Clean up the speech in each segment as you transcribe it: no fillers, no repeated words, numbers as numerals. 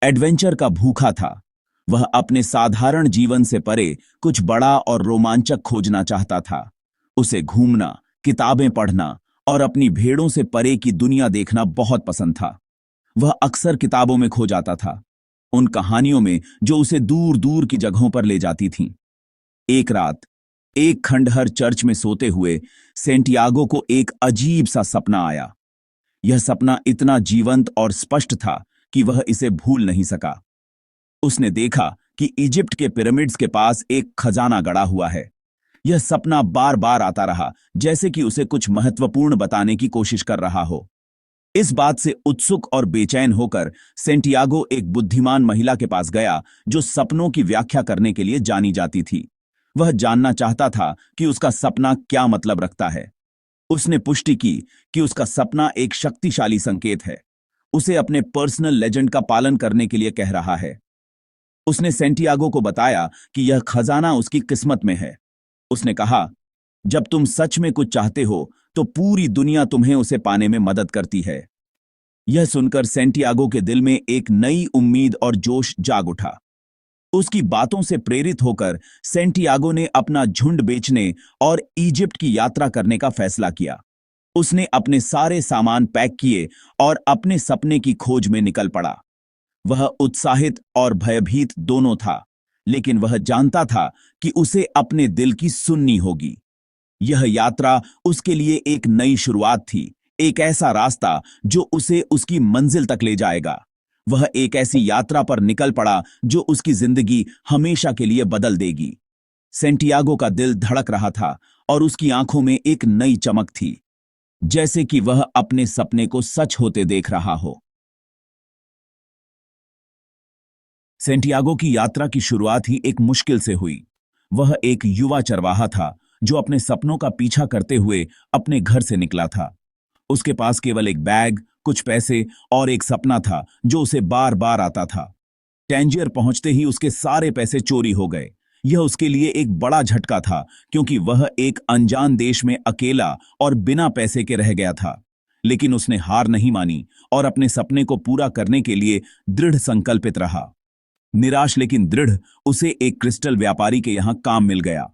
Adventure का भूखा था। वह अपने साधारण जीवन से परे कुछ बड़ा और रोमांचक खोजना चाहता था। उसे घूमना, किताबें पढ़ना और अपनी भेड़ों से परे की दुनिया देखना बहुत पसंद था। वह अक्सर किताबों में खो जाता था, उन कहानियों में जो उसे दूर दूर की जगहों पर ले जाती थीं। एक रात, एक खंडहर चर्च में सोते हुए सेंटियागो को एक अजीब सा सपना आया। यह सपना इतना जीवंत और स्पष्ट था कि वह इसे भूल नहीं सका। उसने देखा कि इजिप्ट के पिरामिड्स के पास एक खजाना गड़ा हुआ है। यह सपना बार बार आता रहा, जैसे कि उसे कुछ महत्वपूर्ण बताने की कोशिश कर रहा हो। इस बात से उत्सुक और बेचैन होकर सेंटियागो एक बुद्धिमान महिला के पास गया जो सपनों की व्याख्या करने के लिए जानी जाती थी। वह जानना चाहता था कि उसका सपना क्या मतलब रखता है। उसने पुष्टि की कि उसका सपना एक शक्तिशाली संकेत है, उसे अपने पर्सनल लेजेंड का पालन करने के लिए कह रहा है। उसने सेंटियागो को बताया कि यह खजाना उसकी किस्मत में है। उसने कहा, जब तुम सच में कुछ चाहते हो तो पूरी दुनिया तुम्हें उसे पाने में मदद करती है। यह सुनकर सेंटियागो के दिल में एक नई उम्मीद और जोश जाग उठा। उसकी बातों से प्रेरित होकर सेंटियागो ने अपना झुंड बेचने और इजिप्ट की यात्रा करने का फैसला किया। उसने अपने सारे सामान पैक किए और अपने सपने की खोज में निकल पड़ा। वह उत्साहित और भयभीत दोनों था, लेकिन वह जानता था कि उसे अपने दिल की सुननी होगी। यह यात्रा उसके लिए एक नई शुरुआत थी, एक ऐसा रास्ता जो उसे उसकी मंजिल तक ले जाएगा। वह एक ऐसी यात्रा पर निकल पड़ा जो उसकी जिंदगी हमेशा के लिए बदल देगी। सेंटियागो का दिल धड़क रहा था और उसकी आंखों में एक नई चमक थी, जैसे कि वह अपने सपने को सच होते देख रहा हो। सेंटियागो की यात्रा की शुरुआत ही एक मुश्किल से हुई। वह एक युवा चरवाहा था जो अपने सपनों का पीछा करते हुए अपने घर से निकला था। उसके पास केवल एक बैग, कुछ पैसे और एक सपना था जो उसे बार बार आता था। टैंजियर पहुंचते ही उसके सारे पैसे चोरी हो गए। यह उसके लिए एक बड़ा झटका था, क्योंकि वह एक अनजान देश में अकेला और बिना पैसे के रह गया था। लेकिन उसने हार नहीं मानी और अपने सपने को पूरा करने के लिए दृढ़ संकल्पित रहा। निराश लेकिन दृढ़, उसे एक क्रिस्टल व्यापारी के यहां काम मिल गया।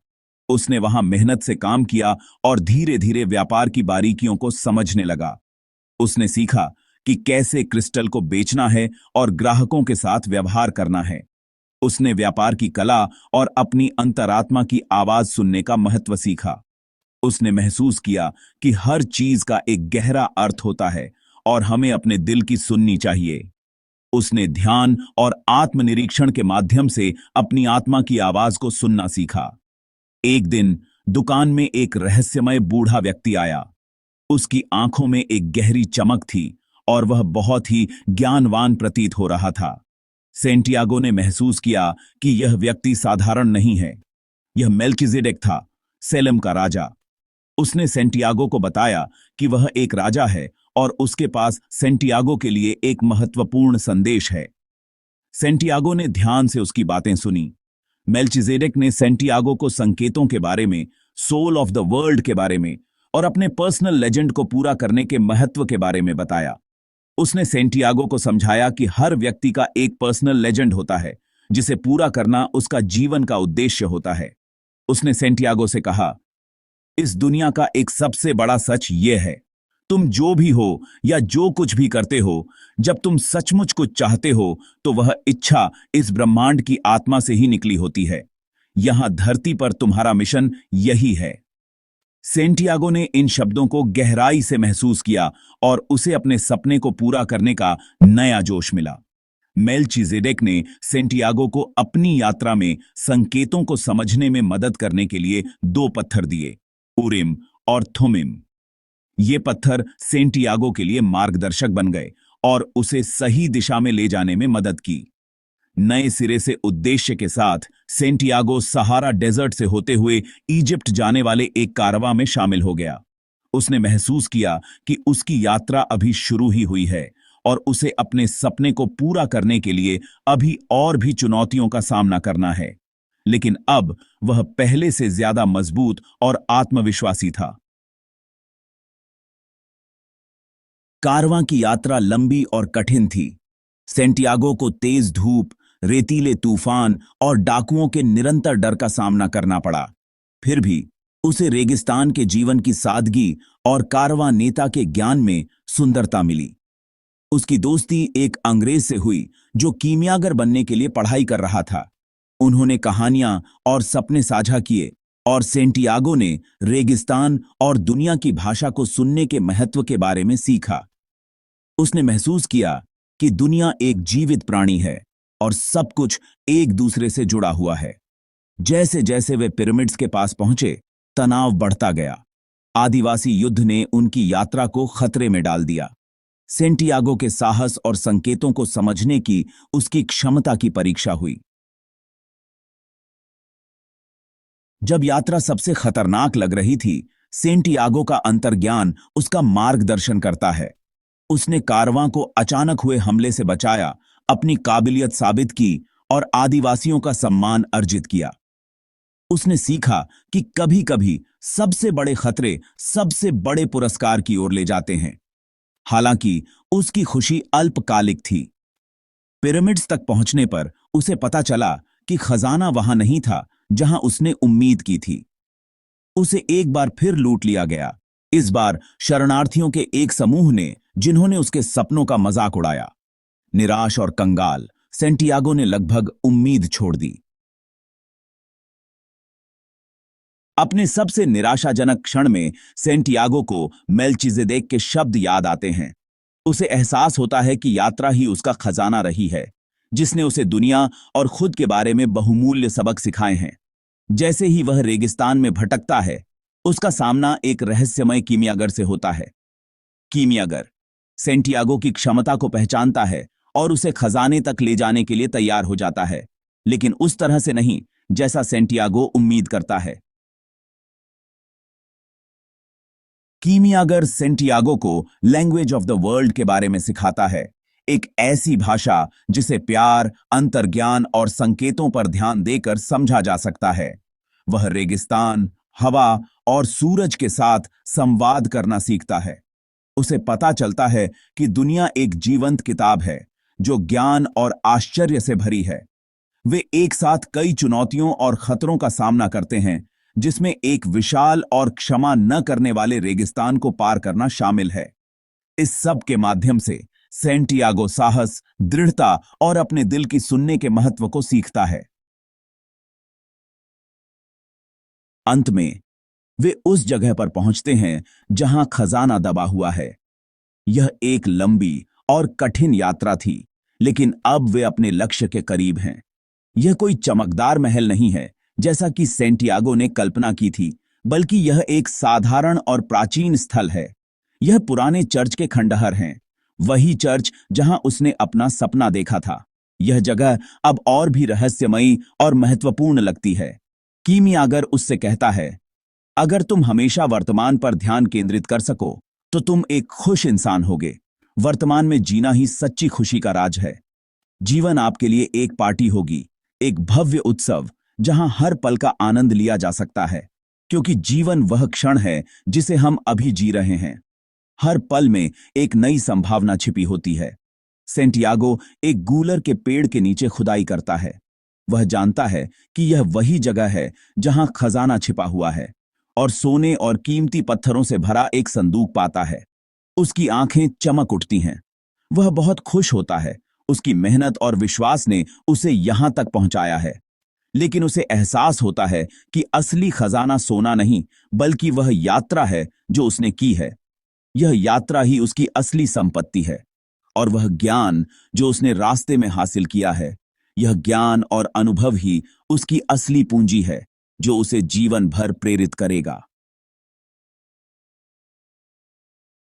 उसने वहां मेहनत से काम किया और धीरे धीरे व्यापार की बारीकियों को समझने लगा। उसने सीखा कि कैसे क्रिस्टल को बेचना है और ग्राहकों के साथ व्यवहार करना है। उसने व्यापार की कला और अपनी अंतरात्मा की आवाज सुनने का महत्व सीखा। उसने महसूस किया कि हर चीज का एक गहरा अर्थ होता है और हमें अपने दिल की सुननी चाहिए। उसने ध्यान और आत्मनिरीक्षण के माध्यम से अपनी आत्मा की आवाज को सुनना सीखा। एक दिन दुकान में एक रहस्यमय बूढ़ा व्यक्ति आया। उसकी आंखों में एक गहरी चमक थी और वह बहुत ही ज्ञानवान प्रतीत हो रहा था। सेंटियागो ने महसूस किया कि यह व्यक्ति साधारण नहीं है। यह मेल्किजेडेक था, सेलेम का राजा। उसने सेंटियागो को बताया कि वह एक राजा है और उसके पास सेंटियागो के लिए एक महत्वपूर्ण संदेश है। सेंटियागो ने ध्यान से उसकी बातें सुनी। मेल्किजेडेक ने सेंटियागो को संकेतों के बारे में, सोल ऑफ द वर्ल्ड के बारे में और अपने पर्सनल लेजेंड को पूरा करने के महत्व के बारे में बताया। उसने सेंटियागो को समझाया कि हर व्यक्ति का एक पर्सनल लेजेंड होता है, जिसे पूरा करना उसका जीवन का उद्देश्य होता है। उसने सेंटियागो से कहा, इस दुनिया का एक सबसे बड़ा सच यह है, तुम जो भी हो या जो कुछ भी करते हो, जब तुम सचमुच कुछ चाहते हो तो वह इच्छा इस ब्रह्मांड की आत्मा से ही निकली होती है। यहां धरती पर तुम्हारा मिशन यही है। सेंटियागो ने इन शब्दों को गहराई से महसूस किया और उसे अपने सपने को पूरा करने का नया जोश मिला। मेल्किजेडेक ने सेंटियागो को अपनी यात्रा में संकेतों को समझने में मदद करने के लिए 2 पत्थर दिए, उरिम और थुमिम। ये पत्थर सेंटियागो के लिए मार्गदर्शक बन गए और उसे सही दिशा में ले जाने में मदद की। नए सिरे से उद्देश्य के साथ सेंटियागो सहारा डेजर्ट से होते हुए इजिप्ट जाने वाले एक कारवां में शामिल हो गया। उसने महसूस किया कि उसकी यात्रा अभी शुरू ही हुई है और उसे अपने सपने को पूरा करने के लिए अभी और भी चुनौतियों का सामना करना है। लेकिन अब वह पहले से ज्यादा मजबूत और आत्मविश्वासी था। कारवां की यात्रा लंबी और कठिन थी। सेंटियागो को तेज धूप, रेतीले तूफान और डाकुओं के निरंतर डर का सामना करना पड़ा। फिर भी उसे रेगिस्तान के जीवन की सादगी और कारवां नेता के ज्ञान में सुंदरता मिली। उसकी दोस्ती एक अंग्रेज से हुई जो कीमियागर बनने के लिए पढ़ाई कर रहा था। उन्होंने कहानियां और सपने साझा किए और सेंटियागो ने रेगिस्तान और दुनिया की भाषा को सुनने के महत्व के बारे में सीखा। उसने महसूस किया कि दुनिया एक जीवित प्राणी है और सब कुछ एक दूसरे से जुड़ा हुआ है। जैसे जैसे वे पिरामिड्स के पास पहुंचे, तनाव बढ़ता गया। आदिवासी युद्ध ने उनकी यात्रा को खतरे में डाल दिया। सेंटियागो के साहस और संकेतों को समझने की उसकी क्षमता की परीक्षा हुई। जब यात्रा सबसे खतरनाक लग रही थी, सेंटियागो का अंतर्ज्ञान उसका मार्गदर्शन करता है। उसने कारवां को अचानक हुए हमले से बचाया, अपनी काबिलियत साबित की और आदिवासियों का सम्मान अर्जित किया। उसने सीखा कि कभी-कभी सबसे बड़े खतरे सबसे बड़े पुरस्कार की ओर ले जाते हैं। हालांकि उसकी खुशी अल्पकालिक थी। पिरामिड्स तक पहुंचने पर उसे पता चला कि खजाना वहां नहीं था जहां उसने उम्मीद की थी। उसे एक बार फिर लूट लिया गया, इस बार शरणार्थियों के एक समूह ने, जिन्होंने उसके सपनों का मजाक उड़ाया। निराश और कंगाल, सेंटियागो ने लगभग उम्मीद छोड़ दी। अपने सबसे निराशाजनक क्षण में सेंटियागो को मेल्चिजेदेक के शब्द याद आते हैं। उसे एहसास होता है कि यात्रा ही उसका खजाना रही है, जिसने उसे दुनिया और खुद के बारे में बहुमूल्य सबक सिखाए हैं। जैसे ही वह रेगिस्तान में भटकता है, उसका सामना एक रहस्यमय कीमियागर से होता है। कीमियागर सेंटियागो की क्षमता को पहचानता है और उसे खजाने तक ले जाने के लिए तैयार हो जाता है, लेकिन उस तरह से नहीं जैसा सेंटियागो उम्मीद करता है। कीमियागर सेंटियागो को लैंग्वेज ऑफ द वर्ल्ड के बारे में सिखाता है, एक ऐसी भाषा जिसे प्यार, अंतर्ज्ञान और संकेतों पर ध्यान देकर समझा जा सकता है। वह रेगिस्तान, हवा और सूरज के साथ संवाद करना सीखता है। उसे पता चलता है कि दुनिया एक जीवंत किताब है जो ज्ञान और आश्चर्य से भरी है। वे एक साथ कई चुनौतियों और खतरों का सामना करते हैं, जिसमें एक विशाल और क्षमा न करने वाले रेगिस्तान को पार करना शामिल है। इस सब के माध्यम से सेंटियागो साहस, दृढ़ता और अपने दिल की सुनने के महत्व को सीखता है। अंत में वे उस जगह पर पहुंचते हैं जहां खजाना दबा हुआ है। यह एक लंबी और कठिन यात्रा थी, लेकिन अब वे अपने लक्ष्य के करीब हैं। यह कोई चमकदार महल नहीं है जैसा कि सेंटियागो ने कल्पना की थी, बल्कि यह एक साधारण और प्राचीन स्थल है। यह पुराने चर्च के खंडहर हैं, वही चर्च जहां उसने अपना सपना देखा था। यह जगह अब और भी रहस्यमयी और महत्वपूर्ण लगती है। कीमियागर उससे कहता है, अगर तुम हमेशा वर्तमान पर ध्यान केंद्रित कर सको तो तुम एक खुश इंसान होगे। वर्तमान में जीना ही सच्ची खुशी का राज है। जीवन आपके लिए एक पार्टी होगी, एक भव्य उत्सव जहां हर पल का आनंद लिया जा सकता है, क्योंकि जीवन वह क्षण है जिसे हम अभी जी रहे हैं। हर पल में एक नई संभावना छिपी होती है। सेंटियागो एक गूलर के पेड़ के नीचे खुदाई करता है। वह जानता है कि यह वही जगह है जहां खजाना छिपा हुआ है, और सोने और कीमती पत्थरों से भरा एक संदूक पाता है। उसकी आंखें चमक उठती हैं। वह बहुत खुश होता है। उसकी मेहनत और विश्वास ने उसे यहां तक पहुंचाया है। लेकिन उसे एहसास होता है कि असली खजाना सोना नहीं, बल्कि वह यात्रा है जो उसने की है। यह यात्रा ही उसकी असली संपत्ति है, और वह ज्ञान जो उसने रास्ते में हासिल किया है, यह ज्ञान और अनुभव ही उसकी असली पूंजी है जो उसे जीवन भर प्रेरित करेगा।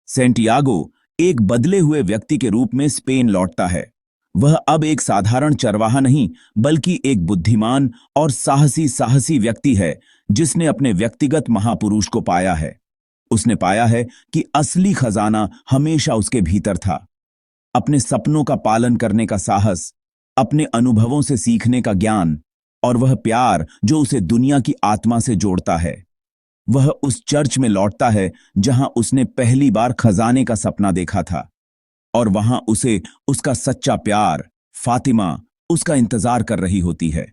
सेंटियागो एक बदले हुए व्यक्ति के रूप में स्पेन लौटता है। वह अब एक साधारण चरवाहा नहीं, बल्कि एक बुद्धिमान और साहसी व्यक्ति है जिसने अपने व्यक्तिगत महापुरुष को पाया है। उसने पाया है कि असली खजाना हमेशा उसके भीतर था। अपने सपनों का पालन करने का साहस, अपने अनुभवों से सीखने का ज्ञान, और वह प्यार जो उसे दुनिया की आत्मा से जोड़ता है। वह उस चर्च में लौटता है जहां उसने पहली बार खजाने का सपना देखा था। और वहां उसे उसका सच्चा प्यार, फातिमा, उसका इंतजार कर रही होती है।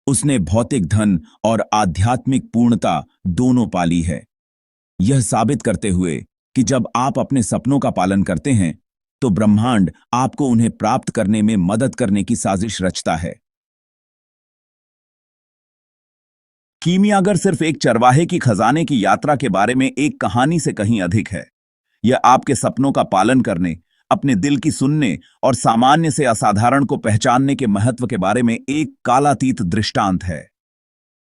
उसने भौतिक धन और आध्यात्मिक पूर्णता दोनों पाली है, यह साबित करते हुए कि जब आप अपने सपनों का पालन करते हैं तो ब्रह्मांड आपको उन्हें प्राप्त करने में मदद करने की साजिश रचता है। कीमियागर सिर्फ एक चरवाहे की खजाने की यात्रा के बारे में एक कहानी से कहीं अधिक है। यह आपके सपनों का पालन करने, अपने दिल की सुनने और सामान्य से असाधारण को पहचानने के महत्व के बारे में एक कालातीत दृष्टांत है।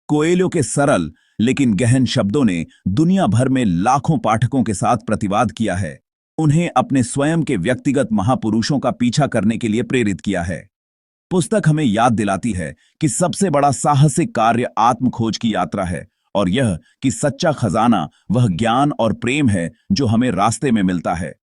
कोएल्हो के सरल लेकिन गहन शब्दों ने दुनिया भर में लाखों पाठकों के साथ प्रतिवाद किया है, उन्हें अपने स्वयं के व्यक्तिगत महापुरुषों का पीछा करने के लिए प्रेरित किया है। पुस्तक हमें याद दिलाती है कि सबसे बड़ा साहसिक कार्य आत्म खोज की यात्रा है, और यह कि सच्चा खजाना वह ज्ञान और प्रेम है जो हमें रास्ते में मिलता है,